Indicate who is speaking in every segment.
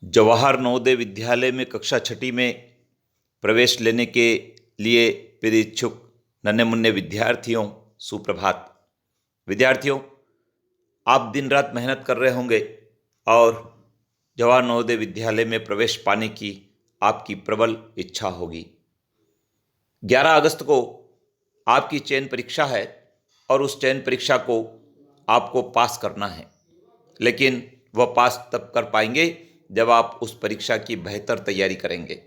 Speaker 1: जवाहर नवोदय विद्यालय में कक्षा छठी में प्रवेश लेने के लिए मेरे इच्छुक नन्हे मुन्ने विद्यार्थियों, सुप्रभात। विद्यार्थियों, आप दिन रात मेहनत कर रहे होंगे और जवाहर नवोदय विद्यालय में प्रवेश पाने की आपकी प्रबल इच्छा होगी। 11 अगस्त को आपकी चयन परीक्षा है और उस चयन परीक्षा को आपको पास करना है, लेकिन वह पास तब कर पाएंगे जब आप उस परीक्षा की बेहतर तैयारी करेंगे।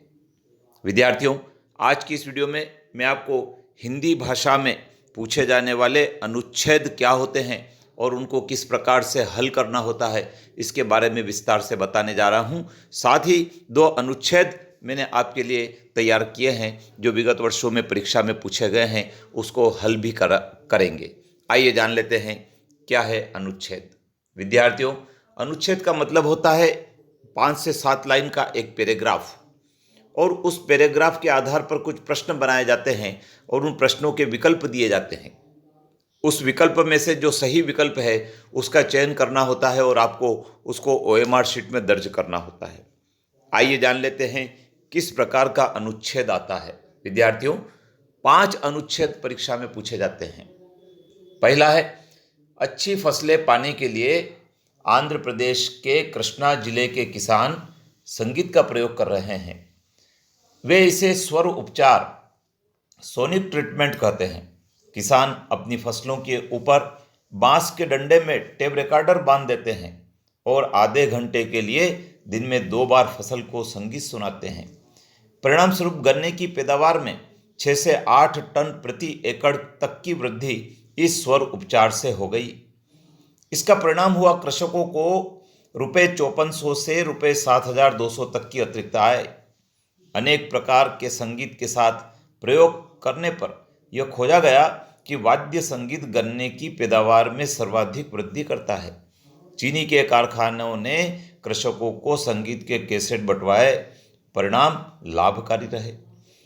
Speaker 1: विद्यार्थियों, आज की इस वीडियो में मैं आपको हिंदी भाषा में पूछे जाने वाले अनुच्छेद क्या होते हैं और उनको किस प्रकार से हल करना होता है, इसके बारे में विस्तार से बताने जा रहा हूं। साथ ही 2 अनुच्छेद मैंने आपके लिए तैयार किए हैं जो विगत वर्षों में परीक्षा में पूछे गए हैं, उसको हल भी करेंगे। आइए जान लेते हैं क्या है अनुच्छेद। विद्यार्थियों, अनुच्छेद का मतलब होता है 5 से 7 लाइन का एक पैराग्राफ, और उस पैराग्राफ के आधार पर कुछ प्रश्न बनाए जाते हैं और उन प्रश्नों के विकल्प दिए जाते हैं। उस विकल्प में से जो सही विकल्प है उसका चयन करना होता है और आपको उसको OMR शीट में दर्ज करना होता है। आइए जान लेते हैं किस प्रकार का अनुच्छेद आता है। विद्यार्थियों, 5 अनुच्छेद परीक्षा में पूछे जाते हैं। पहला है, अच्छी फसलें पाने के लिए आंध्र प्रदेश के कृष्णा जिले के किसान संगीत का प्रयोग कर रहे हैं। वे इसे स्वर उपचार, सोनिक ट्रीटमेंट कहते हैं। किसान अपनी फसलों के ऊपर बांस के डंडे में टेप रिकॉर्डर बांध देते हैं और आधे घंटे के लिए दिन में 2 बार फसल को संगीत सुनाते हैं। परिणाम स्वरूप गन्ने की पैदावार में 6 से 8 टन प्रति एकड़ तक की वृद्धि इस स्वर उपचार से हो गई। इसका परिणाम हुआ कृषकों को ₹5400 से ₹7200 तक की अतिरिक्त आय। अनेक प्रकार के संगीत के साथ प्रयोग करने पर यह खोजा गया कि वाद्य संगीत गन्ने की पैदावार में सर्वाधिक वृद्धि करता है। चीनी के कारखानों ने कृषकों को संगीत के कैसेट बंटवाए, परिणाम लाभकारी रहे।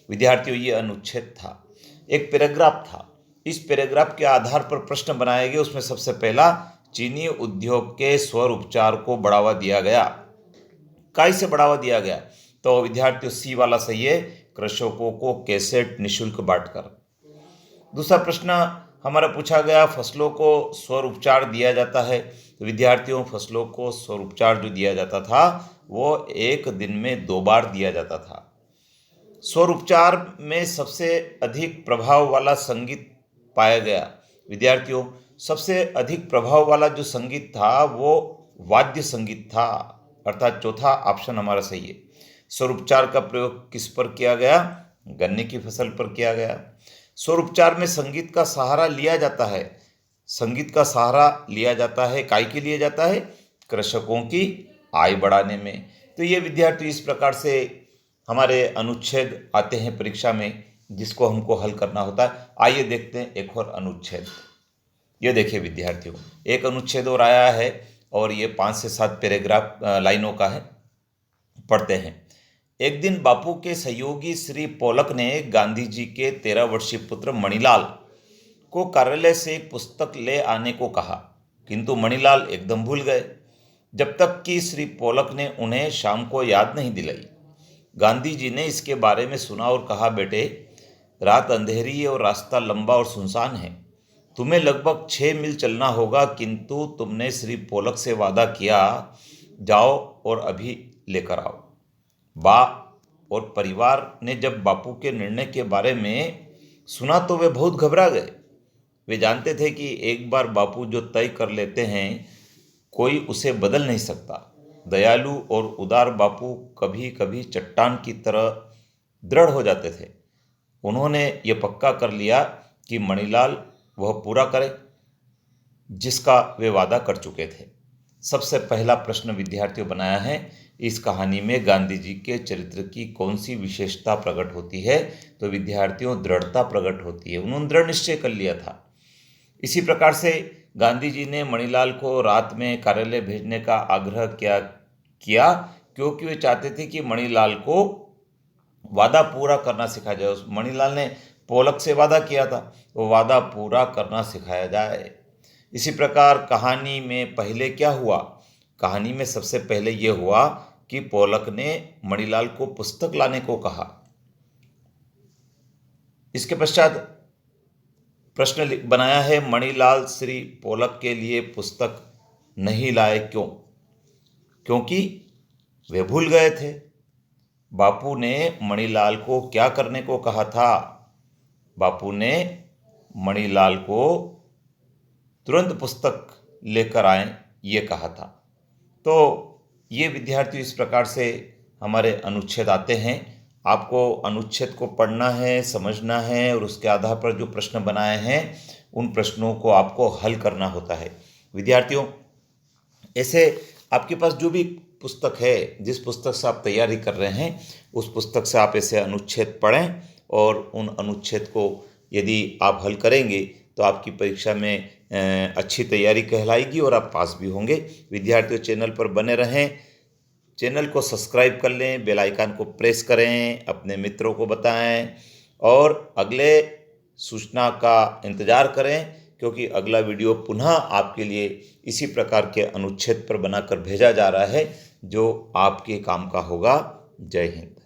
Speaker 1: विद्यार्थियों, ये अनुच्छेद था, एक पैराग्राफ था। इस पैराग्राफ के आधार पर प्रश्न बनाए गए। उसमें सबसे पहला, चीनी उद्योग के स्वर उपचार को बढ़ावा दिया गया। काय से बढ़ावा दिया गया? तो विद्यार्थियों, सी वाला सही है, कृषकों को कैसेट निःशुल्क बांटकर। दूसरा प्रश्न हमारा पूछा गया, फसलों को स्वर उपचार दिया जाता है। तो विद्यार्थियों, फसलों को स्वर उपचार जो दिया जाता था वो एक दिन में 2 बार दिया जाता था। स्वर उपचार में सबसे अधिक प्रभाव वाला संगीत पाया गया। विद्यार्थियों, सबसे अधिक प्रभाव वाला जो संगीत था वो वाद्य संगीत था, अर्थात चौथा ऑप्शन हमारा सही है। स्वर उपचार का प्रयोग किस पर किया गया? गन्ने की फसल पर किया गया। स्वर उपचार में संगीत का सहारा लिया जाता है। संगीत का सहारा लिया जाता है, काय के लिए जाता है? कृषकों की आय बढ़ाने में। तो ये विद्यार्थी इस प्रकार से हमारे अनुच्छेद आते हैं परीक्षा में, जिसको हमको हल करना होता है। आइए देखते हैं एक और अनुच्छेद। ये देखिए विद्यार्थियों, एक अनुच्छेद और आया है और ये 5 से 7 पैराग्राफ लाइनों का है। पढ़ते हैं। एक दिन बापू के सहयोगी श्री पोलक ने गांधी जी के 13 वर्षीय पुत्र मणिलाल को कार्यालय से एक पुस्तक ले आने को कहा, किंतु मणिलाल एकदम भूल गए, जब तक कि श्री पोलक ने उन्हें शाम को याद नहीं दिलाई। गांधी जी ने इसके बारे में सुना और कहा, बेटे, रात अंधेरी है और रास्ता लंबा और सुनसान है। तुम्हें लगभग 6 मील चलना होगा, किंतु तुमने श्री पोलक से वादा किया, जाओ और अभी लेकर आओ। बा और परिवार ने जब बापू के निर्णय के बारे में सुना तो वे बहुत घबरा गए। वे जानते थे कि एक बार बापू जो तय कर लेते हैं कोई उसे बदल नहीं सकता। दयालु और उदार बापू कभी कभी चट्टान की तरह दृढ़ हो जाते थे। उन्होंने ये पक्का कर लिया कि मणिलाल वह पूरा करे जिसका वे वादा कर चुके थे। सबसे पहला प्रश्न विद्यार्थियों बनाया है, इस कहानी में गांधी जी के चरित्र की कौन सी विशेषता प्रकट होती है? तो विद्यार्थियों, दृढ़ता प्रकट होती है। उन्होंने दृढ़ निश्चय कर लिया था। इसी प्रकार से गांधी जी ने मणिलाल को रात में कार्यालय भेजने का आग्रह किया क्योंकि वे चाहते थे कि मणिलाल को वादा पूरा करना सिखाया जाए। उस मणिलाल ने पोलक से वादा किया था, वो वादा पूरा करना सिखाया जाए। इसी प्रकार कहानी में पहले क्या हुआ? कहानी में सबसे पहले ये हुआ कि पोलक ने मणिलाल को पुस्तक लाने को कहा। इसके पश्चात प्रश्न बनाया है, मणिलाल श्री पोलक के लिए पुस्तक नहीं लाए क्यों? क्योंकि वे भूल गए थे। बापू ने मणिलाल को क्या करने को कहा था? बापू ने मणिलाल को तुरंत पुस्तक लेकर आए ये कहा था। तो ये विद्यार्थी इस प्रकार से हमारे अनुच्छेद आते हैं। आपको अनुच्छेद को पढ़ना है, समझना है और उसके आधार पर जो प्रश्न बनाए हैं उन प्रश्नों को आपको हल करना होता है। विद्यार्थियों, ऐसे आपके पास जो भी पुस्तक है, जिस पुस्तक से आप तैयारी कर रहे हैं, उस पुस्तक से आप ऐसे अनुच्छेद पढ़ें और उन अनुच्छेद को यदि आप हल करेंगे तो आपकी परीक्षा में अच्छी तैयारी कहलाएगी और आप पास भी होंगे। विद्यार्थियों, चैनल पर बने रहें, चैनल को सब्सक्राइब कर लें, बेल आइकन को प्रेस करें, अपने मित्रों को बताएं और अगले सूचना का इंतज़ार करें, क्योंकि अगला वीडियो पुनः आपके लिए इसी प्रकार के अनुच्छेद पर बनाकर भेजा जा रहा है जो आपके काम का होगा। जय हिंद।